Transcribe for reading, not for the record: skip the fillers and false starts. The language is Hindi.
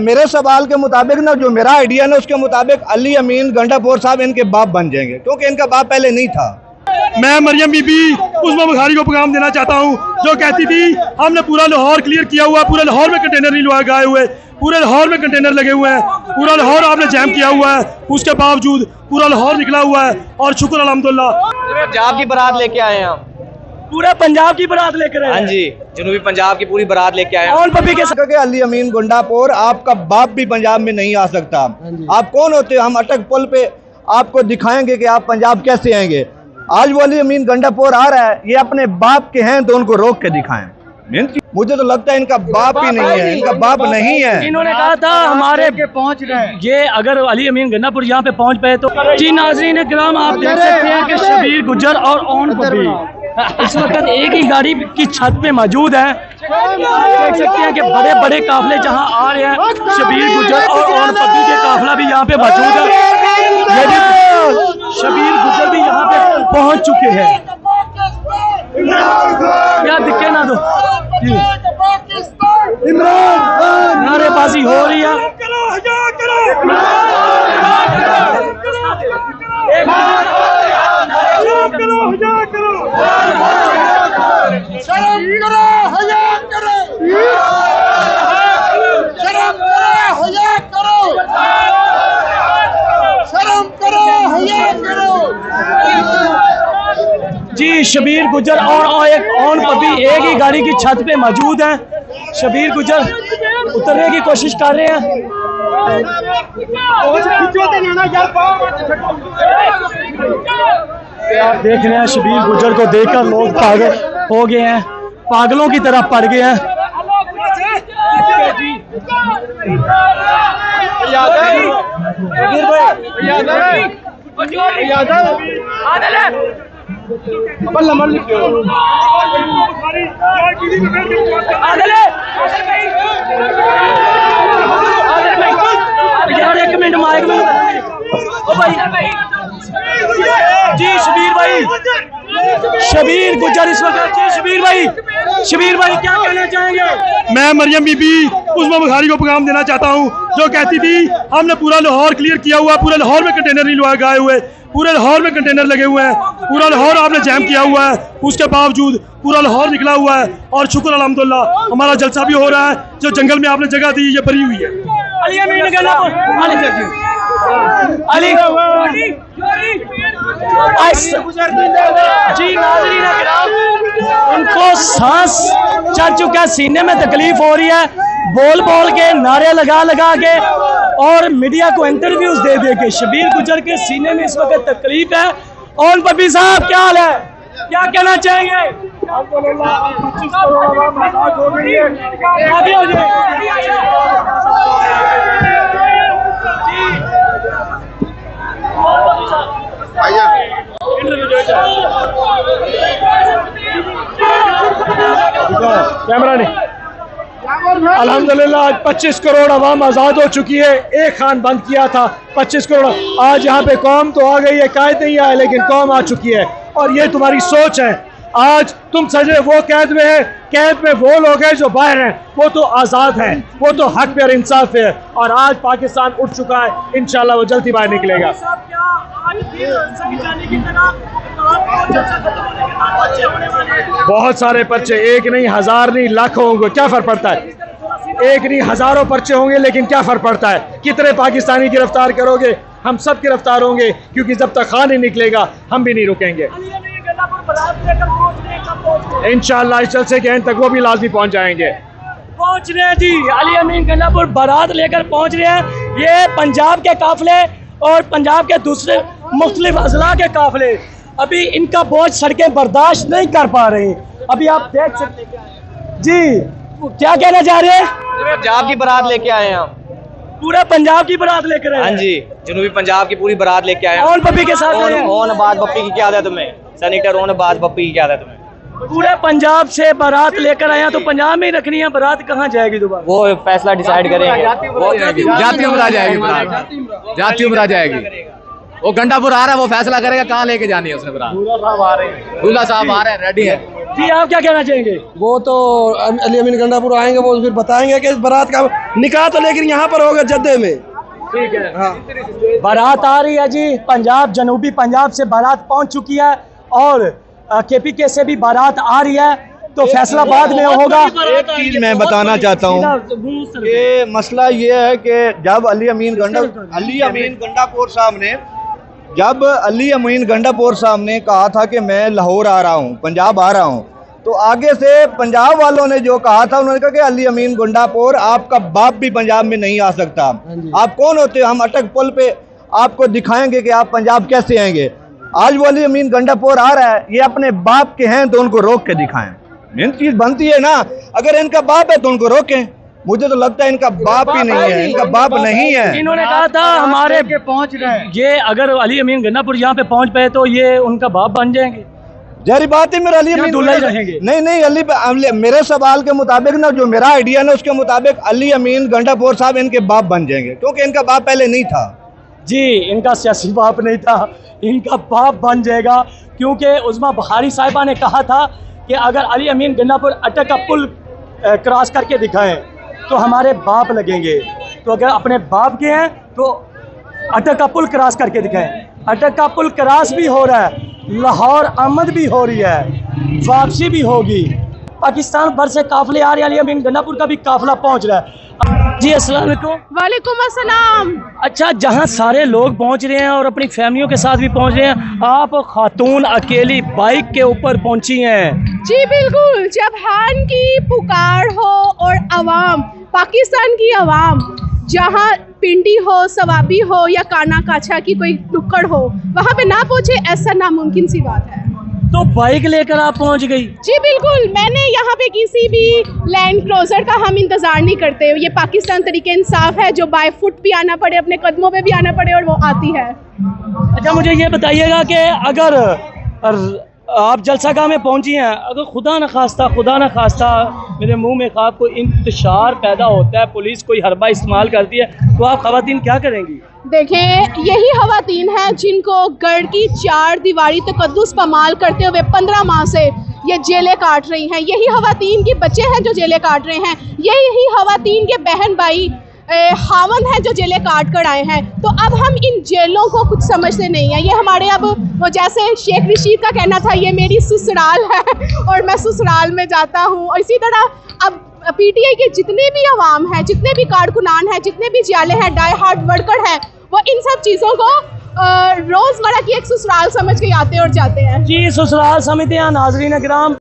मेरे सवाल के मुताबिक ना, जो मेरा आइडिया ना, उसके मुताबिक अली अमीन गंडापुर साहब इनके बाप बन जाएंगे, क्योंकि इनका बाप पहले नहीं था। मैं मरियम बीबी उस्मा बुखारी को पैगाम देना चाहता हूँ, जो कहती थी हमने पूरा लाहौर क्लियर किया हुआ, पूरे लाहौर में कंटेनर नहीं लगाए हुए, पूरे लाहौर में कंटेनर लगे हुए हैं, पूरा लाहौर आपने जैम किया हुआ है, उसके बावजूद पूरा लाहौर निकला हुआ है। और शुक्र अल्हम्दुलिल्लाह पंजाब की बारात लेके आए हैं हम, पूरा पंजाब की बारात लेकर आए। हाँ जी, जनूबी पंजाब की पूरी बारात लेके आए हैं। और पपी के साथ अली अमीन गुंडापुर, आपका बाप भी पंजाब में नहीं आ सकता। आप कौन होते हो? हम अटक पुल पे आपको दिखाएंगे कि आप पंजाब कैसे आएंगे। आज वो अली अमीन गंडापुर आ रहा है, ये अपने बाप के हैं तो उनको रोक के दिखाएं। मुझे तो लगता है इनका बाप ही नहीं है, इनका बाप नहीं है। इन्होंने कहा था हमारे पहुंच रहे हैं, ये अगर अली अमीन गंडापुर यहाँ पे पहुंच पाए तो। जी नाज़रीन किराम, आप देख सकते हैं कि शबीर गुज्जर और ओन पपी इस वक्त एक ही गाड़ी की छत पे मौजूद है। देख सकते हैं कि बड़े बड़े काफले जहां आ रहे हैं, शबीर गुज्जर और ओन पपी के काफला भी यहाँ पे मौजूद है। ये भी शबीर गुज्जर भी यहाँ पे पहुंच चुके हैं। क्या दिक्कत ना दो, नारेबाजी हो रही है। जी शबीर गुज्जर और एक ओन पपी एक ही गाड़ी की छत पे मौजूद है। शबीर गुज्जर उतरने की कोशिश कर रहे हैं। देख रहे हैं शबीर गुज्जर को देखकर लोग पागल हो गए हैं, पागलों की तरह पड़ गए हैं। यार एक मिनट माइक में ओ भाई जी शबीर भाई, शबीर गुज्जर इस वक्त। जी शबीर भाई क्या कहना चाहेंगे? मैं मरियम बीबी उस्मा बुखारी को पैगाम देना चाहता हूँ, जो कहती थी हमने पूरा लाहौर क्लियर किया हुआ, पूरे लाहौर में कंटेनर नहीं लगाए हुए, पूरे लाहौर में कंटेनर लगे हुए हैं, पूरा लाहौर आपने जैम किया हुआ है, उसके बावजूद पूरा लाहौर निकला हुआ है। और शुक्र अल्हम्दुलिल्लाह हमारा जलसा भी हो रहा है। जो जंगल में आपने जगह दी ये भरी हुई है। जी नाज़रीन किराम, उनको सांस चढ़ चुका है, सीने में तकलीफ हो रही है, बोल बोल के, नारे लगा लगा के और मीडिया को इंटरव्यूज दे दे के शबीर गुज्जर के सीने में इस वक्त तकलीफ है। ओन पपी साहब क्या हाल है, क्या कहना चाहेंगे? कैमरा नहीं। अल्हम्दुलिल्लाह आज 25 करोड़ आवाम आज़ाद हो चुकी है। एक खान बंद किया था, 25 करोड़। आज यहाँ पे कौम तो आ गई है, कायद नहीं आया लेकिन कौम आ चुकी है। और ये तुम्हारी सोच है। आज तुम सजे वो कैद में है, कैद में वो लोग हैं जो बाहर हैं, वो तो आज़ाद हैं, वो तो हक पे और इंसाफ पे है। और आज पाकिस्तान उठ चुका है, इंशाल्लाह वो जल्दी बाहर निकलेगा। बहुत सारे पर्चे, एक नहीं, हजार नहीं, लाखों होंगे, क्या फर्क पड़ता है? एक नहीं, हजारों पर्चे होंगे, लेकिन क्या फर्क पड़ता है? कितने पाकिस्तानी गिरफ्तार करोगे? हम सब गिरफ्तार होंगे, क्योंकि जब तक खान नहीं निकलेगा हम भी नहीं रुकेंगे। इंशाअल्लाह इस जलसे के एंड तक वो भी लाजमी पहुंच जाएंगे। पहुंच रहे हैं जी, अली अमीन गंडापुर बारात लेकर पहुंच रहे हैं। ये पंजाब के काफले और पंजाब के दूसरे मुख्तलिफ अजला के काफले अभी इनका बोझ सड़कें बर्दाश्त नहीं कर पा रहे। अभी आप देख सकते हैं जी, क्या कहना चाह रहे हैं? पंजाब की बारात लेके आए हैं हम, पूरा पंजाब की बारात लेकर आए। हाँ जी, जनूबी पंजाब की पूरी बारात लेके आए हैं। ओन पपी के साथ ओन आबाद पप्पी की क्या आदत है तुम्हें? सेनेटर ओन आबाद पप्पी की क्या आदत है तुम्हें? पूरे पंजाब से बारात लेकर आए हैं, तो पंजाब में ही रखनी है। बारात कहाँ जाएगी दोबारा? वो फैसला डिसाइड करेंगे। जाती उमरा जाएगी, जाती उमरा जाएगी। वो गंडापुर आ रहा है, वो फैसला करेगा कहाँ लेके जानी है उसने बारात। दूल्हा साहब आ रहे हैं, रेडी है। जी आप क्या कहना चाहेंगे? वो तो अली अमीन गंडापुर आएंगे, वो फिर बताएंगे कि इस बारात का निकाह तो लेकिन यहाँ पर होगा जद्दे में। ठीक है। हाँ। बारात आ रही है जी, पंजाब, जनूबी पंजाब से बारात पहुंच चुकी है और KPK से भी बारात आ रही है, तो फैसलाबाद में होगा। एक चीज मैं बताना चाहता हूँ कि मसला ये है कि जब अली अमीन गंडापुर साहब ने कहा था कि मैं लाहौर आ रहा हूँ, पंजाब आ रहा हूँ, तो आगे से पंजाब वालों ने जो कहा था, उन्होंने कहा कि अली अमीन गंडापुर आपका बाप भी पंजाब में नहीं आ सकता। आप कौन होते हो? हम अटक पुल पे आपको दिखाएंगे कि आप पंजाब कैसे आएंगे। आज वो अली अमीन गंडापुर आ रहा है, ये अपने बाप के हैं तो उनको रोक के दिखाएं। मेन चीज बनती है ना, अगर इनका बाप है तो उनको रोकें। मुझे तो लगता है इनका बाप ही नहीं है, इनका बाप नहीं है। इन्होंने कहा था हमारे पहुंच रहे हैं, ये अगर अली अमीन गंडापुर यहाँ पे पहुंच पाए तो ये उनका बाप बन जाएंगे। जहरी बात है, मेरा अली अमीन दूल्हा ही रहेंगे। नहीं, मेरे सवाल के मुताबिक ना, जो मेरा आइडिया ना, उसके मुताबिक अली अमीन गंडापुर साहब इनके बाप बन जाएंगे, क्योंकि इनका बाप पहले नहीं था। जी, इनका सियासी बाप नहीं था, इनका बाप बन जाएगा, क्योंकि उस्मा बुखारी साहिबा ने कहा था कि अगर अली अमीन गंडापुर अटक का पुल क्रॉस करके दिखाएं तो हमारे बाप लगेंगे। तो अगर अपने बाप के हैं तो अटक का पुल क्रॉस करके दिखाएं। अटक का पुल क्रॉस भी हो रहा है, लाहौर आमद भी हो रही है, वापसी भी होगी। पाकिस्तान भर से काफिले आ रहे हैं, अली अमीन गंडापुर का भी काफिला पहुंच रहा है। जी अस्सलाम वालेकुम। वालेकुम अस्सलाम। अच्छा, जहां सारे लोग पहुंच रहे हैं और अपनी फैमिलियों के साथ भी पहुंच रहे हैं, आप खातून अकेली बाइक के ऊपर पहुंची हैं। जी बिल्कुल, जब हान की पुकार हो और अवाम, पाकिस्तान की अवाम, जहां पिंडी हो, सवाबी हो या काना काछा की कोई टुक्कड़ हो, वहां पे ना पहुंचे, ऐसा नामुमकिन सी बात है। तो बाइक लेकर आप पहुंच गई? जी बिल्कुल, मैंने यहाँ पे किसी भी लैंड क्लोजर का हम इंतज़ार नहीं करते। ये पाकिस्तान तरीके इंसाफ है, जो बाय फुट भी आना पड़े, अपने कदमों पे भी आना पड़े, और वो आती है। अच्छा, मुझे ये बताइएगा कि अगर आप जलसागाह में पहुंची हैं, अगर खुदा न खास्ता मेरे मुंह में ख्वाब को इंतशार पैदा होता है, पुलिस कोई हरबा इस्तेमाल करती है, तो आप खवातीन क्या करेंगी? देखें, यही खवातीन हैं जिनको गढ़ की 4 दीवारी तकद्दुस पमाल करते हुए 15 माह से ये जेलें काट रही हैं। यही खवातीन के बच्चे हैं जो जेलें काट रहे हैं। यही खवातीन के बहन भाई खावन है जो जेलें काट कर आए हैं। तो अब हम इन जेलों को कुछ समझते नहीं हैं। ये हमारे, अब वो जैसे शेख रशीद का कहना था, ये मेरी ससुराल है और मैं ससुराल में जाता हूँ। और इसी तरह अब PTI के जितने भी अवाम हैं, जितने भी कारकुनान हैं, जितने भी जियाले हैं, डाई हार्ड वर्कर हैं, वो इन सब चीज़ों को रोज़मर्रा की एक ससुराल समझ के आते और जाते हैं। जी, ससुराल समझते हैं नाज़रीन किराम।